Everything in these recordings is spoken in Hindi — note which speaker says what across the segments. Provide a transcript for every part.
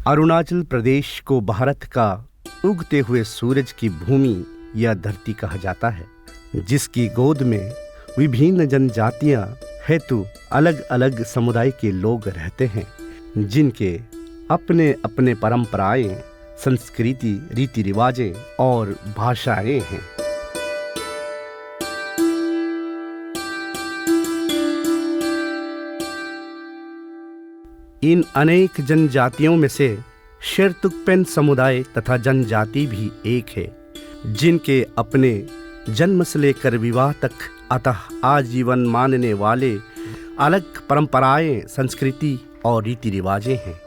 Speaker 1: अरुणाचल प्रदेश को भारत का उगते हुए सूरज की भूमि या धरती कहा जाता है, जिसकी गोद में विभिन्न जनजातियां हेतु अलग अलग समुदाय के लोग रहते हैं, जिनके अपने अपने परंपराएं, संस्कृति, रीति रिवाजें और भाषाएं हैं। इन अनेक जनजातियों में से शेरतुकपेन समुदाय तथा जनजाति भी एक है, जिनके अपने जन्म से लेकर विवाह तक अतः आजीवन मानने वाले अलग परंपराएं, संस्कृति और रीति रिवाजें हैं।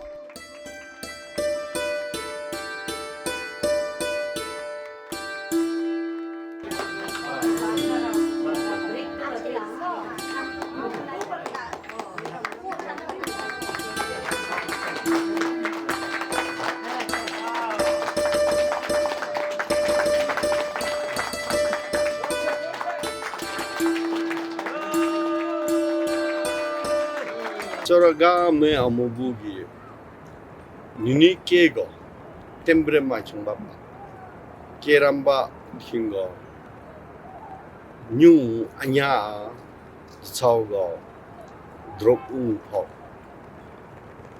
Speaker 2: Coraga me amubugi nini kego tembre ma chumbaba keramba hingo nyu anya chawgo drop po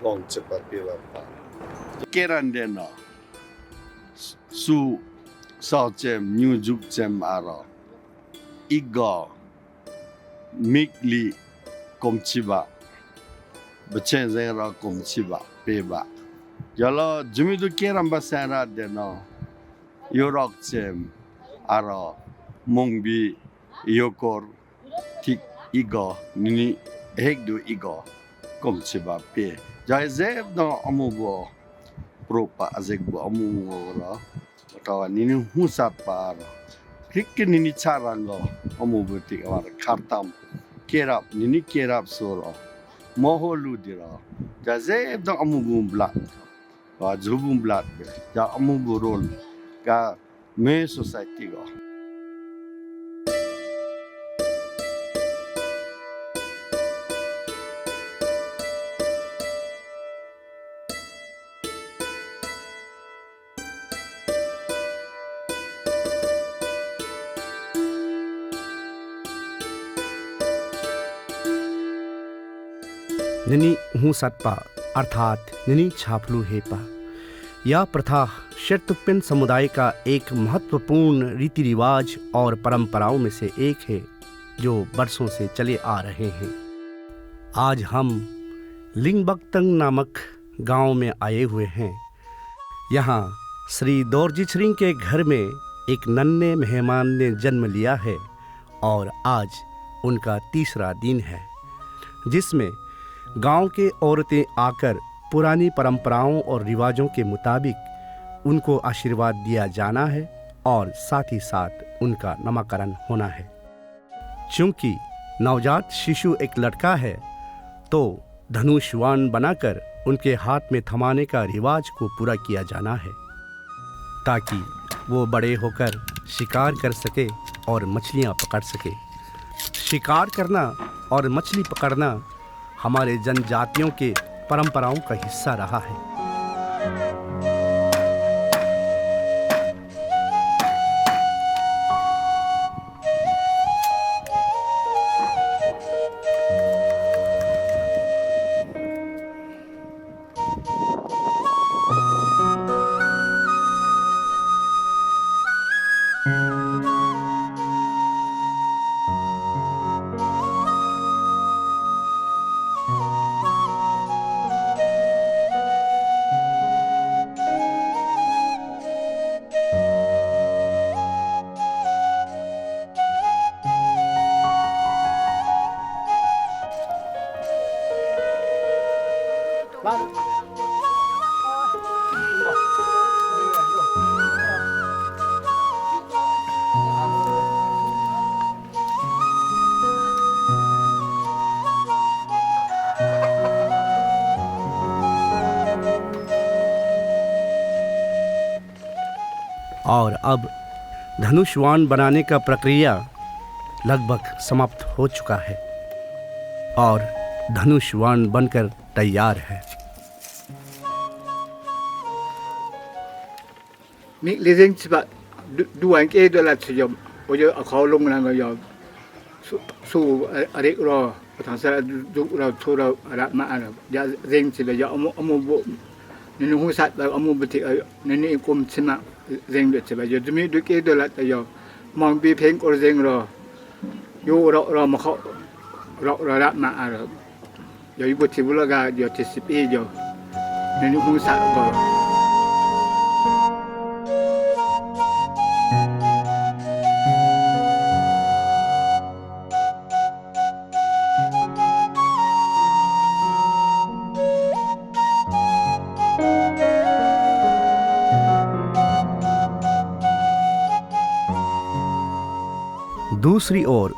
Speaker 2: long chepa pilapa kerandena su sao chem nyu juk chem ara igo mikli komchiba बच्चे ज़रा कुम्चिबा पेबा जलो जमीदु केरंबा सारा देनो योरक चेम आरो मोंगबी योकोर ठीक इगो निनी हेगदु इगो कुम्चिबा पे जाय जेब नो अमुबो प्रोपा अजेगबो अमुबो रो तवा निनी हुसात पार ठीक निनी चारांगो अमुबो ठीक आर खारताम केराप निनी केराप सोरो moholu dira jaze do amubum blat wa zubum blat ja amuburol ka me society go
Speaker 1: निनी हुसतपा अर्थात निनी छापलू हेपा। यह प्रथा शेरतुकपेन समुदाय का एक महत्वपूर्ण रीति रिवाज और परंपराओं में से एक है, जो बरसों से चले आ रहे हैं। आज हम लिंगबक्तंग नामक गांव में आए हुए हैं। यहाँ श्री दोरजिछरिंग के घर में एक नन्हे मेहमान ने जन्म लिया है और आज उनका तीसरा दिन है, जिसमें गांव के औरतें आकर पुरानी परंपराओं और रिवाजों के मुताबिक उनको आशीर्वाद दिया जाना है और साथ ही साथ उनका नामकरण होना है। चूंकि नवजात शिशु एक लड़का है, तो धनुषवान बनाकर उनके हाथ में थमाने का रिवाज को पूरा किया जाना है, ताकि वो बड़े होकर शिकार कर सके और मछलियां पकड़ सके। शिकार करना और मछली पकड़ना हमारे जनजातियों के परंपराओं का हिस्सा रहा है। और अब धनुषवान बनाने का प्रक्रिया लगभग समाप्त हो चुका है और धनुषवान बनकर तैयार है।
Speaker 3: มิเลเซงสิบะดูอันเกดละสิยอโอเยอเขาลงนั่นก็ยอสู้อะไรรอทางสระดูเราทูเราละมาอ่ะยาเซงสิละยาอมบุนี่นูสัตเราอมบุตินี่กุมสิมาเซงด้วยสิบะยอมีดูเกดละยอมองบีเพลงอเซงรออยู่เรามาเขาเราละมาอ่ะยอบุติบุลกายอที่10 ปียอนี่นูสัตก็
Speaker 1: दूसरी ओर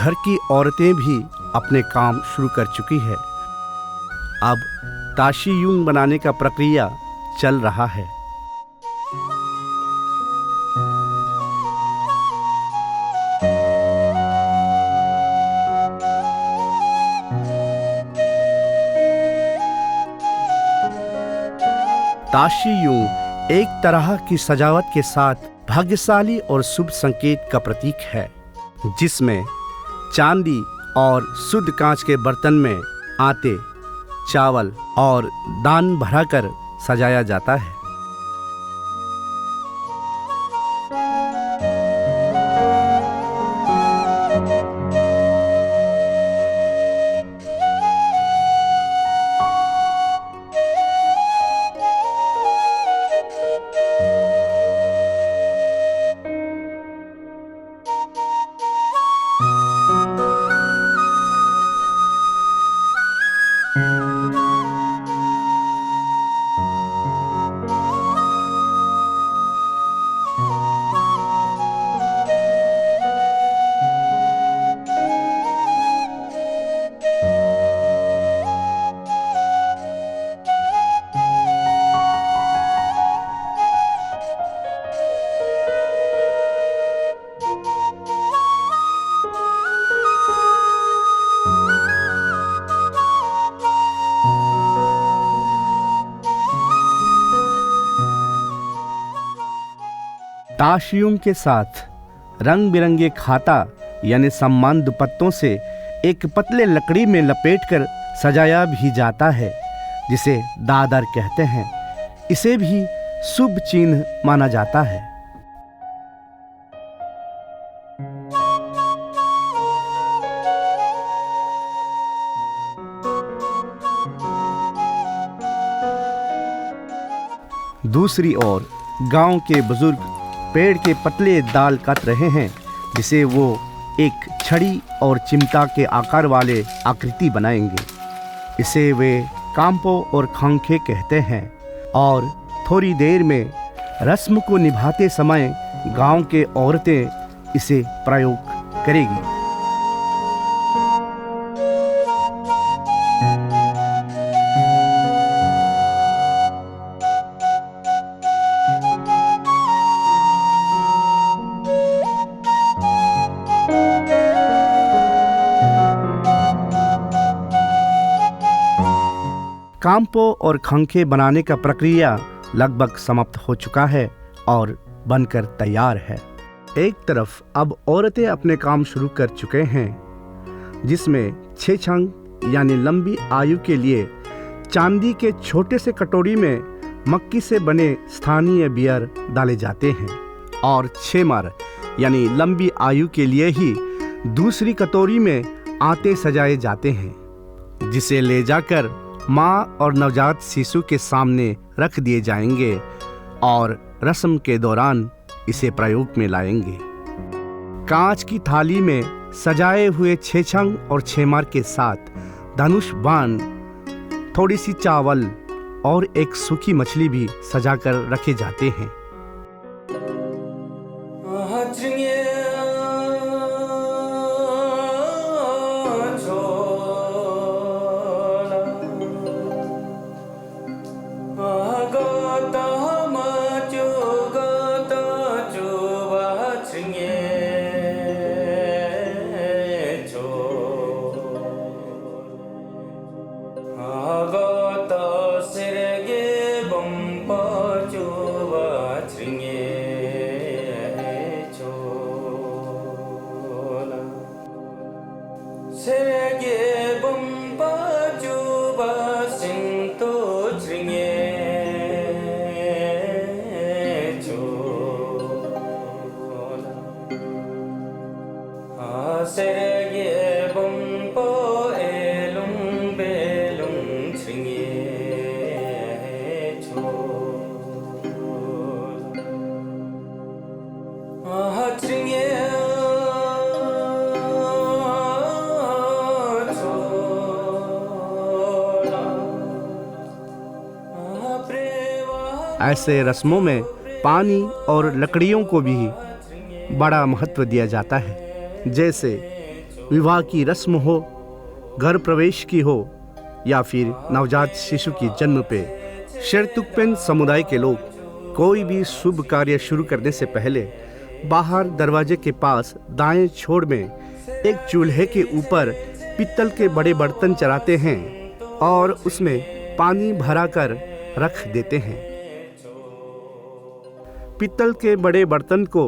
Speaker 1: घर की औरतें भी अपने काम शुरू कर चुकी है। अब ताशी यूंग बनाने का प्रक्रिया चल रहा है। ताशी यूंग एक तरह की सजावट के साथ भाग्यशाली और शुभ संकेत का प्रतीक है, जिसमें चांदी और शुद्ध कांच के बर्तन में आटे, चावल और दान भराकर सजाया जाता है। ताशियुंग के साथ रंग बिरंगे खाता यानी सम्मान दुपट्टों से एक पतले लकड़ी में लपेटकर सजाया भी जाता है, जिसे दादर कहते हैं। इसे भी शुभ चिन्ह माना जाता है। दूसरी ओर गांव के बुजुर्ग पेड़ के पतले डाल काट रहे हैं, जिसे वो एक छड़ी और चिमटा के आकार वाले आकृति बनाएंगे। इसे वे कांपो और खांखे कहते हैं और थोड़ी देर में रस्म को निभाते समय गांव के औरतें इसे प्रयोग करेगी। कांपो और खंखे बनाने का प्रक्रिया लगभग समाप्त हो चुका है और बनकर तैयार है। एक तरफ अब औरतें अपने काम शुरू कर चुके हैं, जिसमें छेछंग यानी लंबी आयु के लिए चांदी के छोटे से कटोरी में मक्की से बने स्थानीय बियर डाले जाते हैं और छेमर यानी लंबी आयु के लिए ही दूसरी कटोरी में आटे सजाए जाते हैं, जिसे ले जाकर माँ और नवजात शिशु के सामने रख दिए जाएंगे और रस्म के दौरान इसे प्रयोग में लाएंगे। कांच की थाली में सजाए हुए छेछंग और छेमार के साथ धनुष बाण, थोड़ी सी चावल और एक सूखी मछली भी सजाकर रखे जाते हैं। ऐसे रस्मों में पानी और लकड़ियों को भी बड़ा महत्व दिया जाता है। जैसे विवाह की रस्म हो, घर प्रवेश की हो या फिर नवजात शिशु की जन्म पे शेरतुकपेन समुदाय के लोग कोई भी शुभ कार्य शुरू करने से पहले बाहर दरवाजे के पास दाएं छोर में एक चूल्हे के ऊपर पीतल के बड़े बर्तन चढ़ाते हैं और उसमें पानी भरा कर रख देते हैं। पीतल के बड़े बर्तन को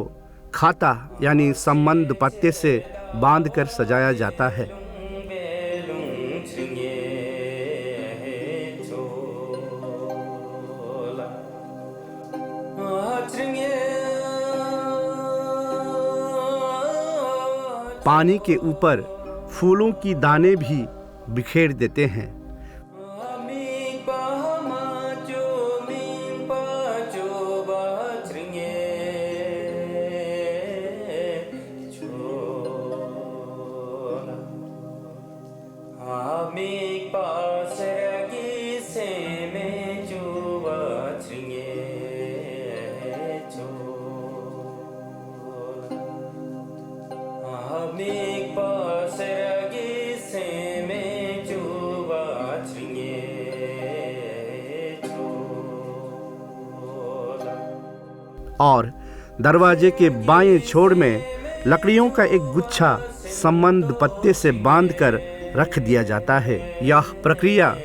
Speaker 1: खाता यानी संबंध पत्ते से बांधकर सजाया जाता है। पानी के ऊपर फूलों की दाने भी बिखेर देते हैं। और दरवाजे के बाएं छोर में लकड़ियों का एक गुच्छा संबंध पत्ते से बांधकर रख दिया जाता है। यह प्रक्रिया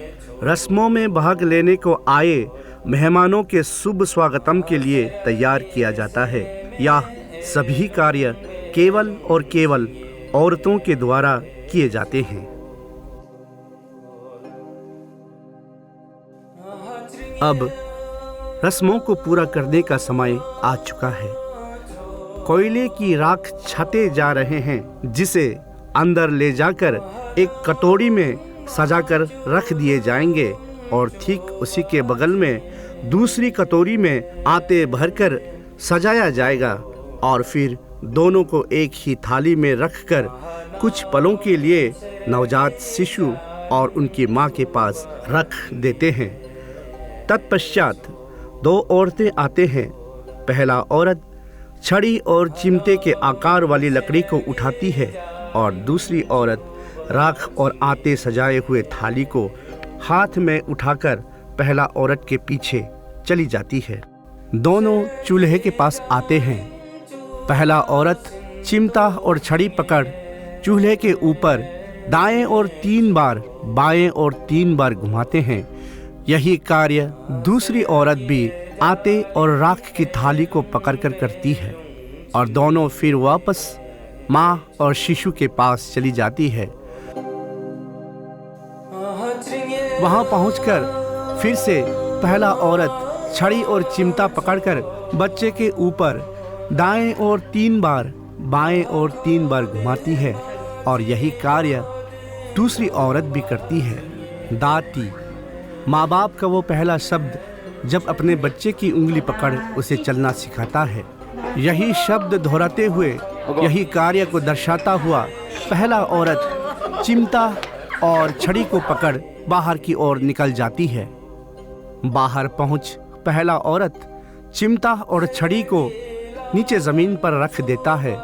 Speaker 1: रस्मों में भाग लेने को आए मेहमानों के शुभ स्वागतम के लिए तैयार किया जाता है। यह सभी कार्य केवल और केवल औरतों के द्वारा किए जाते हैं। अब रस्मों को पूरा करने का समय आ चुका है। कोयले की राख छाते जा रहे हैं, जिसे अंदर ले जाकर एक कटोरी में सजाकर रख दिए जाएंगे और ठीक उसी के बगल में दूसरी कटोरी में आटे भरकर सजाया जाएगा और फिर दोनों को एक ही थाली में रखकर कुछ पलों के लिए नवजात शिशु और उनकी माँ के पास रख देते हैं। तत्पश्चात दो औरतें आते हैं। पहला औरत छड़ी और चिमटे के आकार वाली लकड़ी को उठाती है और दूसरी औरत राख और आटे सजाए हुए थाली को हाथ में उठाकर पहला औरत के पीछे चली जाती है। दोनों चूल्हे के पास आते हैं। पहला औरत चिमटा और छड़ी पकड़ चूल्हे के ऊपर दाएं और 3 बार बाएं और 3 बार घुमाते हैं। यही कार्य दूसरी औरत भी आटे और राख की थाली को पकड़कर करती है और दोनों फिर वापस माँ और शिशु के पास चली जाती है। वहां पहुंचकर फिर से पहला औरत छड़ी और चिमटा पकड़कर बच्चे के ऊपर दाएं और 3 बार बाएं और 3 बार घुमाती है और यही कार्य दूसरी औरत भी करती है। दाती माँ बाप का वो पहला शब्द जब अपने बच्चे की उंगली पकड़ उसे चलना सिखाता है। यही शब्द दोहराते हुए यही कार्य को दर्शाता हुआ पहला औरत चिमटा और छड़ी को पकड़ बाहर की ओर निकल जाती है। बाहर पहुंच पहला औरत चिमटा और छड़ी को नीचे जमीन पर रख देता है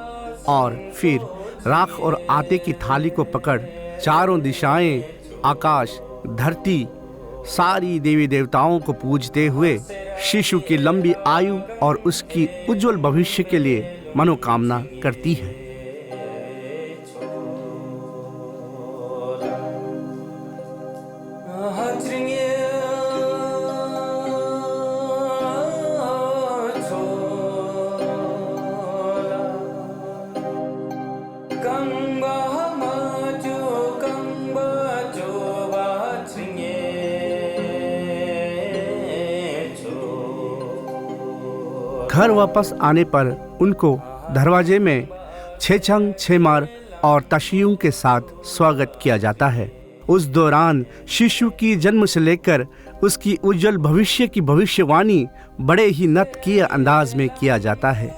Speaker 1: और फिर राख और आटे की थाली को पकड़ चारों दिशाएं, आकाश, धरती, सारी देवी देवताओं को पूजते हुए शिशु की लंबी आयु और उसकी उज्जवल भविष्य के लिए मनोकामना करती है। घर वापस आने पर उनको दरवाजे में 6 छंग 6 मार और ताशियुं के साथ स्वागत किया जाता है। उस दौरान शिशु की जन्म से लेकर उसकी उज्जवल भविष्य की भविष्यवाणी बड़े ही नाटकीय अंदाज में किया जाता है।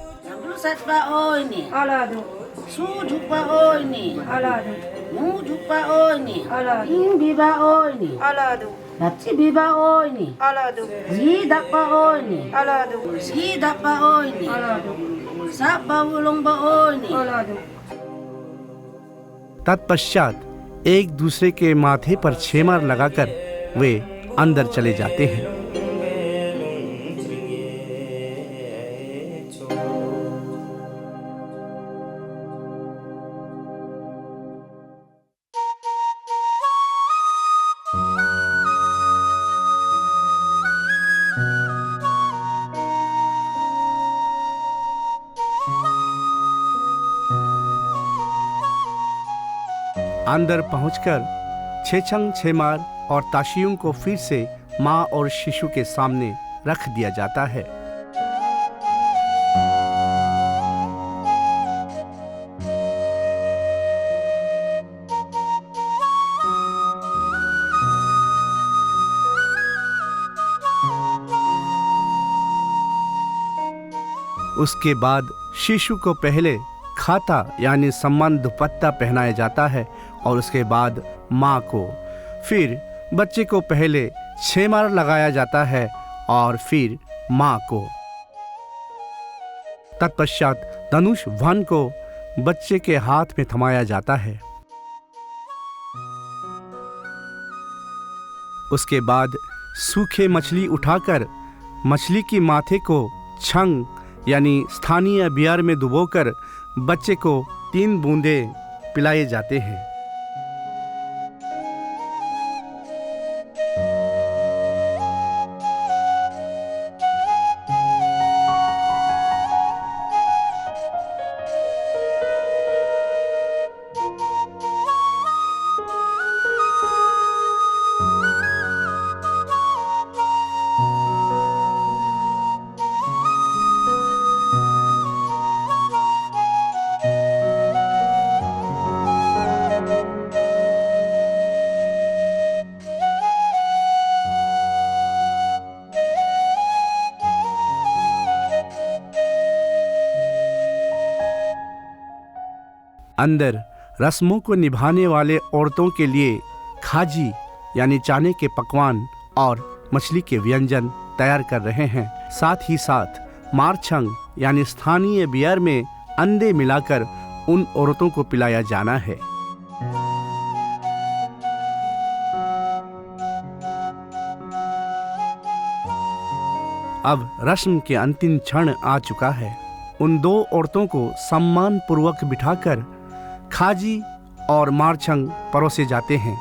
Speaker 1: तत्पश्चात एक दूसरे के माथे पर छेमार लगाकर वे अंदर चले जाते हैं। अंदर पहुंचकर छेछंग छेमार और ताशियुं को फिर से माँ और शिशु के सामने रख दिया जाता है। उसके बाद शिशु को पहले खाता यानी सम्मान दुपट्टा पहनाया जाता है और उसके बाद माँ को, फिर बच्चे को पहले छेमार लगाया जाता है और फिर माँ को। तत्पश्चात धनुष वन को बच्चे के हाथ में थमाया जाता है। उसके बाद सूखे मछली उठाकर मछली की माथे को छंग यानी स्थानीय बियर में डुबोकर बच्चे को 3 बूंदे पिलाए जाते हैं। अंदर रस्मों को निभाने वाले औरतों के लिए खाजी यानी चाने के पकवान और मछली के व्यंजन तैयार कर रहे हैं। साथ ही साथ मारछंग यानी स्थानीय बियर में अंडे मिलाकर उन औरतों को पिलाया जाना है। अब रस्म के अंतिम क्षण आ चुका है। उन 2 औरतों को सम्मान पूर्वक बिठाकर खाजी और मारछंग परोसे जाते हैं।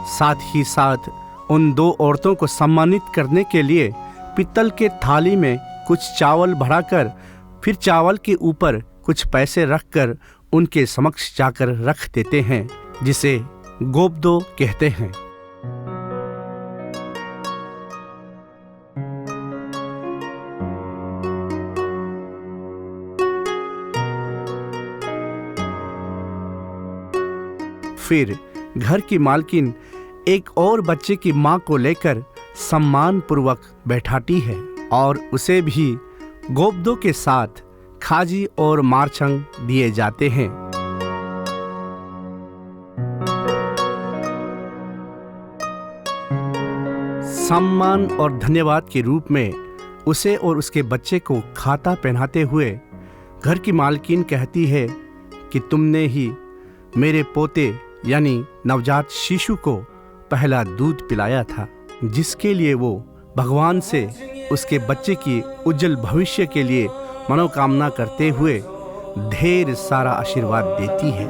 Speaker 1: साथ ही साथ उन 2 औरतों को सम्मानित करने के लिए पित्तल के थाली में कुछ चावल भराकर फिर चावल के ऊपर कुछ पैसे रखकर उनके समक्ष जाकर रख देते हैं, जिसे गोब्दो कहते हैं। फिर घर की मालकिन एक और बच्चे की मां को लेकर सम्मान पूर्वक बैठाती है और उसे भी गोब्दो के साथ खाजी और मारछंग दिए जाते हैं। सम्मान और धन्यवाद के रूप में उसे और उसके बच्चे को खाता पहनाते हुए घर की मालकिन कहती है कि तुमने ही मेरे पोते यानी नवजात शिशु को पहला दूध पिलाया था, जिसके लिए वो भगवान से उसके बच्चे की उज्जवल भविष्य के लिए मनोकामना करते हुए ढेर सारा आशीर्वाद देती है।